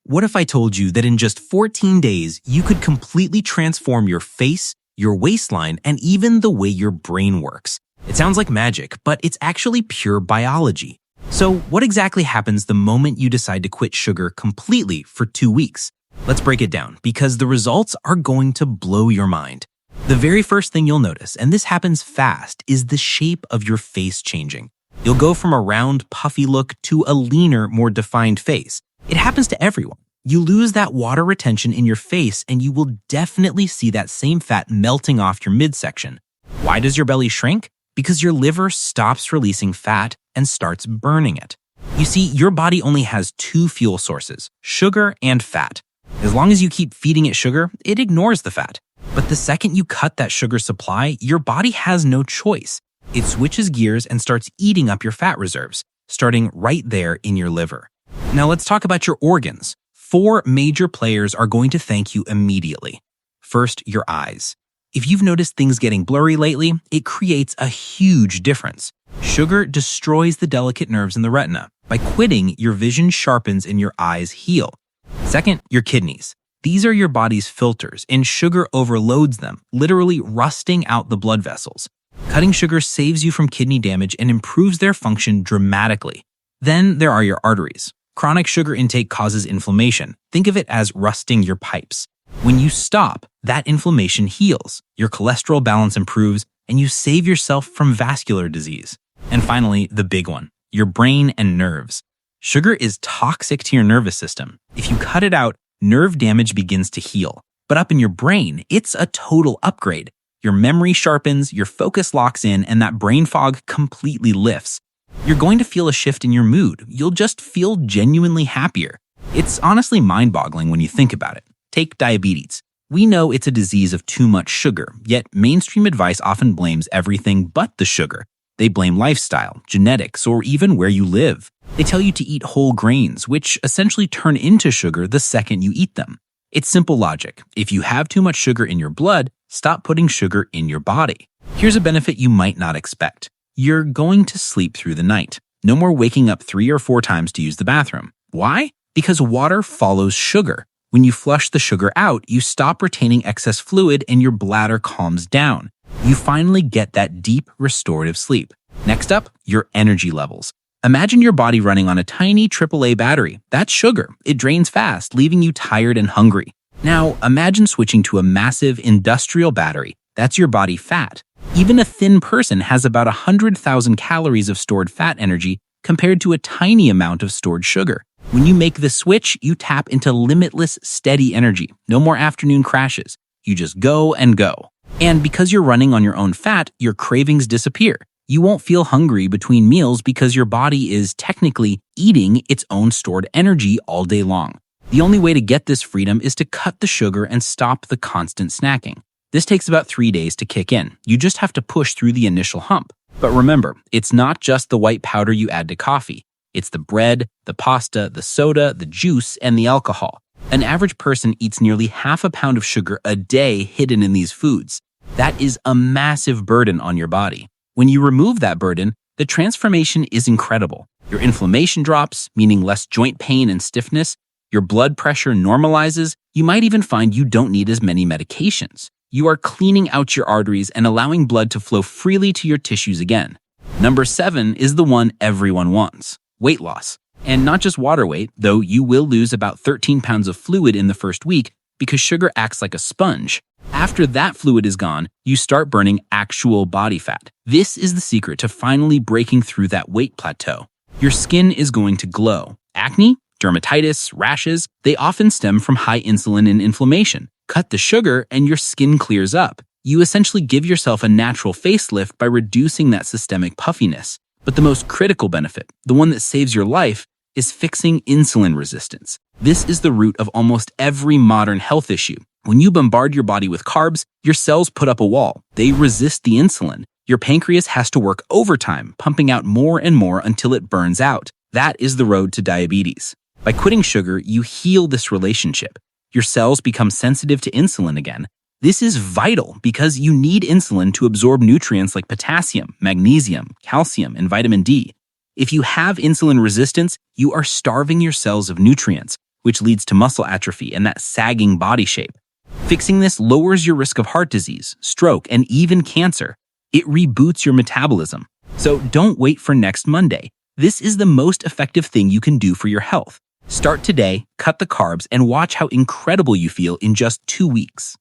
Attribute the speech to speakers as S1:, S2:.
S1: What if I told you that in just 14 days, you could completely transform your face, your waistline, and even the way your brain works? It sounds like magic, but it's actually pure biology. So what exactly happens the moment you decide to quit sugar completely for 2 weeks? Let's break it down, because the results are going to blow your mind. The very first thing you'll notice, and this happens fast, is the shape of your face changing. You'll go from a round, puffy look to a leaner, more defined face. It happens to everyone. You lose that water retention in your face, and you will definitely see that same fat melting off your midsection. Why does your belly shrink? Because your liver stops releasing fat and starts burning it. You see, your body only has 2 fuel sources, sugar and fat. As long as you keep feeding it sugar, it ignores the fat. But the second you cut that sugar supply, your body has no choice. It switches gears and starts eating up your fat reserves, starting right there in your liver. Now let's talk about your organs. 4 major players are going to thank you immediately. First, your eyes. If you've noticed things getting blurry lately, it creates a huge difference. Sugar destroys the delicate nerves in the retina. By quitting, your vision sharpens and your eyes heal. Second, your kidneys. These are your body's filters, and sugar overloads them, literally rusting out the blood vessels. Cutting sugar saves you from kidney damage and improves their function dramatically. Then there are your arteries. Chronic sugar intake causes inflammation. Think of it as rusting your pipes. When you stop, that inflammation heals, your cholesterol balance improves, and you save yourself from vascular disease. And finally, the big one, your brain and nerves. Sugar is toxic to your nervous system. If you cut it out, nerve damage begins to heal. But up in your brain, it's a total upgrade. Your memory sharpens, your focus locks in, and that brain fog completely lifts. You're going to feel a shift in your mood. You'll just feel genuinely happier. It's honestly mind-boggling when you think about it. Take diabetes. We know it's a disease of too much sugar, yet mainstream advice often blames everything but the sugar. They blame lifestyle, genetics, or even where you live. They tell you to eat whole grains, which essentially turn into sugar the second you eat them. It's simple logic. If you have too much sugar in your blood, stop putting sugar in your body. Here's a benefit you might not expect. You're going to sleep through the night. No more waking up 3 or 4 times to use the bathroom. Why? Because water follows sugar. When you flush the sugar out, you stop retaining excess fluid and your bladder calms down. You finally get that deep, restorative sleep. Next up, your energy levels. Imagine your body running on a tiny AAA battery. That's sugar. It drains fast, leaving you tired and hungry. Now, imagine switching to a massive industrial battery. That's your body fat. Even a thin person has about 100,000 calories of stored fat energy compared to a tiny amount of stored sugar. When you make the switch, you tap into limitless, steady energy. No more afternoon crashes. You just go and go. And because you're running on your own fat, your cravings disappear. You won't feel hungry between meals because your body is technically eating its own stored energy all day long. The only way to get this freedom is to cut the sugar and stop the constant snacking. This takes about 3 days to kick in. You just have to push through the initial hump. But remember, it's not just the white powder you add to coffee. It's the bread, the pasta, the soda, the juice, and the alcohol. An average person eats nearly half a pound of sugar a day hidden in these foods. That is a massive burden on your body. When you remove that burden, the transformation is incredible. Your inflammation drops, meaning less joint pain and stiffness. Your blood pressure normalizes. You might even find you don't need as many medications. You are cleaning out your arteries and allowing blood to flow freely to your tissues again. Number 7 is the one everyone wants, weight loss. And not just water weight, though you will lose about 13 pounds of fluid in the first week because sugar acts like a sponge. After that fluid is gone, you start burning actual body fat. This is the secret to finally breaking through that weight plateau. Your skin is going to glow. Acne, dermatitis, rashes, they often stem from high insulin and inflammation. Cut the sugar and your skin clears up. You essentially give yourself a natural facelift by reducing that systemic puffiness. But the most critical benefit, the one that saves your life, is fixing insulin resistance. This is the root of almost every modern health issue. When you bombard your body with carbs, your cells put up a wall. They resist the insulin. Your pancreas has to work overtime, pumping out more and more until it burns out. That is the road to diabetes. By quitting sugar, you heal this relationship. Your cells become sensitive to insulin again. This is vital because you need insulin to absorb nutrients like potassium, magnesium, calcium, and vitamin D. If you have insulin resistance, you are starving your cells of nutrients. which leads to muscle atrophy and that sagging body shape. Fixing this lowers your risk of heart disease, stroke, and even cancer. It reboots your metabolism. So don't wait for next Monday. This is the most effective thing you can do for your health. Start today, cut the carbs, and watch how incredible you feel in just 2 weeks.